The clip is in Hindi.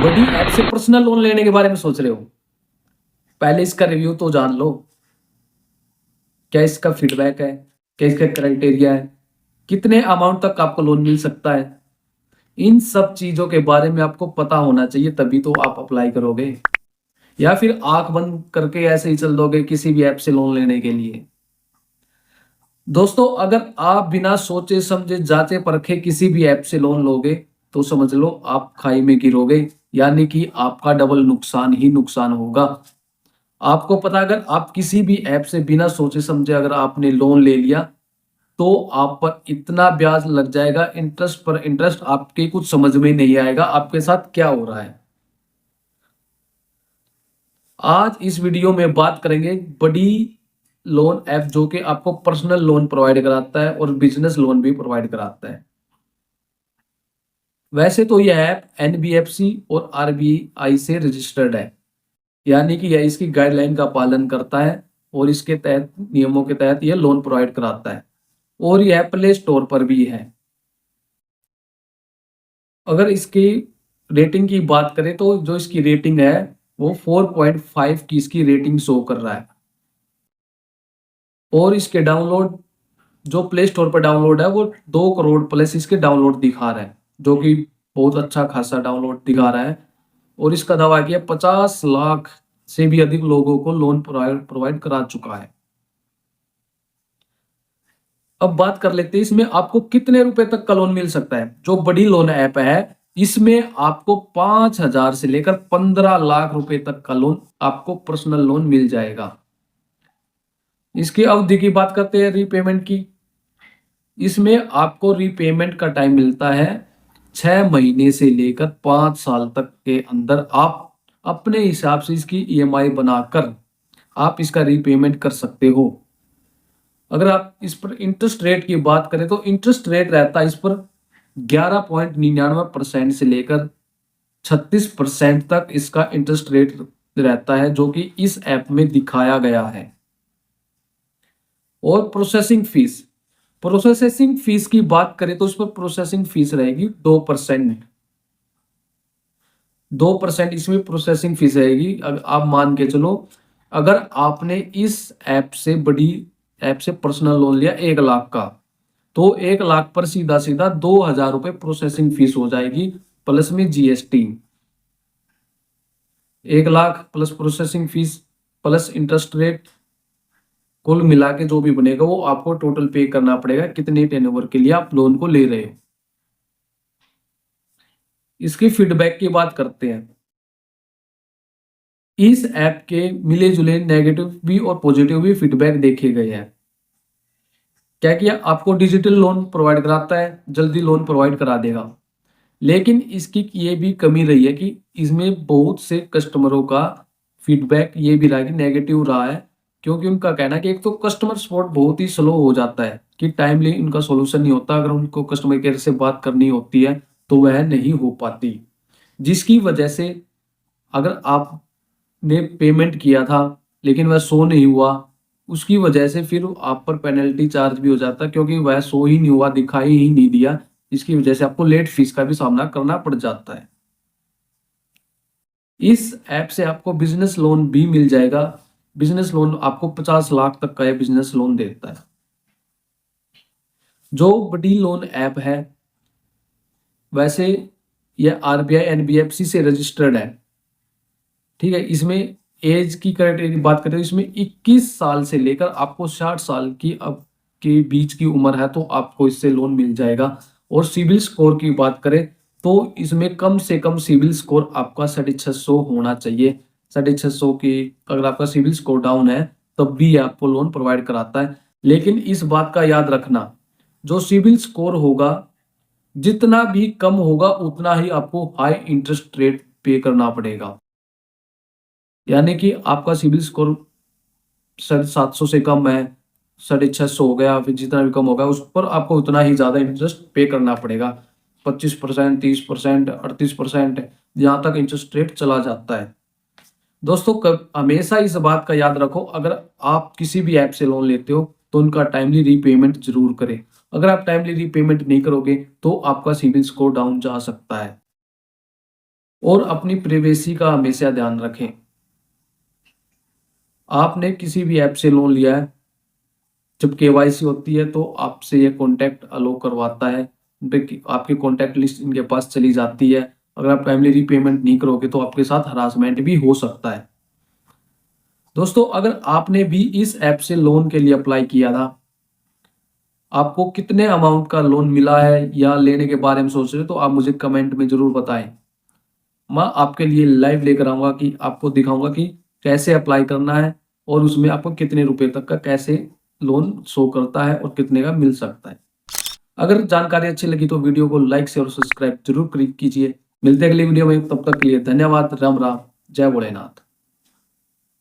बड़ी ऐप से पर्सनल लोन लेने के बारे में सोच रहे हो, पहले इसका रिव्यू तो जान लो। क्या इसका फीडबैक है, क्या इसका क्राइटेरिया है, कितने अमाउंट तक आपको लोन मिल सकता है, इन सब चीजों के बारे में आपको पता होना चाहिए, तभी तो आप अप्लाई करोगे। या फिर आंख बंद करके ऐसे ही चल दोगे किसी भी ऐप से लोन लेने के लिए। दोस्तों, अगर आप बिना सोचे समझे जांचे परखे किसी भी ऐप से लोन लोगे तो समझ लो आप खाई में गिरोगे, यानी कि आपका डबल नुकसान ही नुकसान होगा। आपको पता, अगर आप किसी भी ऐप से बिना सोचे समझे अगर आपने लोन ले लिया तो आप पर इतना ब्याज लग जाएगा, इंटरेस्ट पर इंटरेस्ट, आपके कुछ समझ में नहीं आएगा आपके साथ क्या हो रहा है। आज इस वीडियो में बात करेंगे बड़ी लोन ऐप जो कि आपको पर्सनल लोन प्रोवाइड कराता है और बिजनेस लोन भी प्रोवाइड कराता है। वैसे तो यह ऐप एनबीएफसी और आरबीआई से रजिस्टर्ड है, यानी कि यह इसकी गाइडलाइन का पालन करता है और इसके तहत नियमों के तहत यह लोन प्रोवाइड कराता है और यह प्ले स्टोर पर भी है। अगर इसकी रेटिंग की बात करें तो जो इसकी रेटिंग है वो 4.5 की इसकी रेटिंग शो कर रहा है। और इसके डाउनलोड जो प्ले स्टोर पर डाउनलोड है वो 2 करोड़ प्लस इसके डाउनलोड दिखा रहा है, जो कि बहुत अच्छा खासा डाउनलोड दिखा रहा है। और इसका दावा किया 50 लाख से भी अधिक लोगों को लोन प्रोवाइड करा चुका है। अब बात कर लेते हैं इसमें आपको कितने रुपए तक का लोन मिल सकता है। जो बड़ी लोन ऐप है इसमें आपको 5,000 से लेकर 15 लाख रुपए तक का लोन, आपको पर्सनल लोन मिल जाएगा। इसकी अवधि की बात करते हैं रीपेमेंट की। इसमें आपको रीपेमेंट का टाइम मिलता है 6 महीने से लेकर 5 साल तक के अंदर। आप अपने हिसाब से इसकी ईएमआई बनाकर आप इसका रीपेमेंट कर सकते हो। अगर आप इस पर इंटरेस्ट रेट की बात करें तो इंटरेस्ट रेट रहता है इस पर 11.99% से लेकर 36% तक इसका इंटरेस्ट रेट रहता है, जो कि इस ऐप में दिखाया गया है। और प्रोसेसिंग फीस की बात करें तो इस पर प्रोसेसिंग फीस रहेगी 2%। 2% इसमें प्रोसेसिंग फीस रहेगी। अगर आप मान के चलो, अगर आपने इस ऐप से बड़ी ऐप से पर्सनल लोन लिया 1 लाख का, तो 1 लाख पर सीधा सीधा 2,000 रुपये प्रोसेसिंग फीस हो जाएगी, प्लस में GST. 1 lakh plus processing fees plus interest rate, कुल मिला के जो भी बनेगा वो आपको टोटल पे करना पड़ेगा कितने टेनओवर के लिए आप लोन को ले रहे हो। इसकी फीडबैक की बात करते हैं। इस ऐप के मिले जुले नेगेटिव भी और पॉजिटिव भी फीडबैक देखे गए हैं। क्या किया, आपको डिजिटल लोन प्रोवाइड कराता है, जल्दी लोन प्रोवाइड करा देगा। लेकिन इसकी ये भी कमी रही है कि इसमें बहुत से कस्टमरों का फीडबैक ये भी रहा कि नेगेटिव रहा है, क्योंकि उनका कहना है कि एक तो कस्टमर सपोर्ट बहुत ही स्लो हो जाता है कि टाइमली उनका सॉल्यूशन नहीं होता। अगर उनको कस्टमर केयर से बात करनी होती है तो वह नहीं हो पाती, जिसकी वजह से अगर आपने पेमेंट किया था लेकिन वह शो नहीं हुआ, उसकी वजह से फिर आप पर पेनल्टी चार्ज भी हो जाता है, क्योंकि वह शो ही नहीं हुआ, दिखाई ही नहीं दिया। इसकी वजह से आपको लेट फीस का भी सामना करना पड़ जाता है। इस ऐप से आपको बिजनेस लोन भी मिल जाएगा। बिजनेस लोन आपको 50 लाख तक का बिजनेस लोन देता है। जो बड़ी लोन ऐप है, वैसे यह आरबीआई एनबीएफसी से रजिस्टर्ड है, ठीक है। इसमें एज की क्राइटेरिया की बात करें तो इसमें 21 साल से लेकर आपको 60 साल की अब के बीच की उम्र है तो आपको इससे लोन मिल जाएगा। और सिविल स्कोर की बात करें तो इसमें कम से कम सिविल स्कोर आपका 650 होना चाहिए। 650 की अगर आपका सिविल स्कोर डाउन है तब भी आपको लोन प्रोवाइड कराता है। लेकिन इस बात का याद रखना, जो सिविल स्कोर होगा जितना भी कम होगा उतना ही आपको हाई इंटरेस्ट रेट पे करना पड़ेगा। यानी कि आपका सिविल स्कोर 750 से कम है, 650 हो गया, फिर जितना भी कम होगा उस पर आपको उतना ही ज्यादा इंटरेस्ट पे करना पड़ेगा। 25%, 30%, 38%, यहाँ तक इंटरेस्ट रेट चला जाता है। दोस्तों, हमेशा इस बात का याद रखो, अगर आप किसी भी ऐप से लोन लेते हो तो उनका टाइमली रीपेमेंट जरूर करें। अगर आप टाइमली रीपेमेंट नहीं करोगे तो आपका सिविल स्कोर डाउन जा सकता है। और अपनी प्राइवेसी का हमेशा ध्यान रखें। आपने किसी भी ऐप से लोन लिया है, जब केवाईसी होती है तो आपसे ये कॉन्टैक्ट अलो करवाता है, आपकी कॉन्टैक्ट लिस्ट इनके पास चली जाती है। अगर आप टाइमली रीपेमेंट नहीं करोगे तो आपके साथ हरासमेंट भी हो सकता है। दोस्तों, अगर आपने भी इस ऐप से लोन के लिए अप्लाई किया था, आपको कितने अमाउंट का लोन मिला है या लेने के बारे में सोच रहे हो, तो आप मुझे कमेंट में जरूर बताएं। मैं आपके लिए लाइव लेकर आऊंगा कि आपको दिखाऊंगा कि कैसे अप्लाई करना है और उसमें आपको कितने रुपए तक का कैसे लोन शो करता है और कितने का मिल सकता है। अगर जानकारी अच्छी लगी तो वीडियो को लाइक शेयर और सब्सक्राइब जरूर कीजिए। मिलते हैं अगली वीडियो में, तब तक के लिए धन्यवाद। राम राम, जय भोलेनाथ।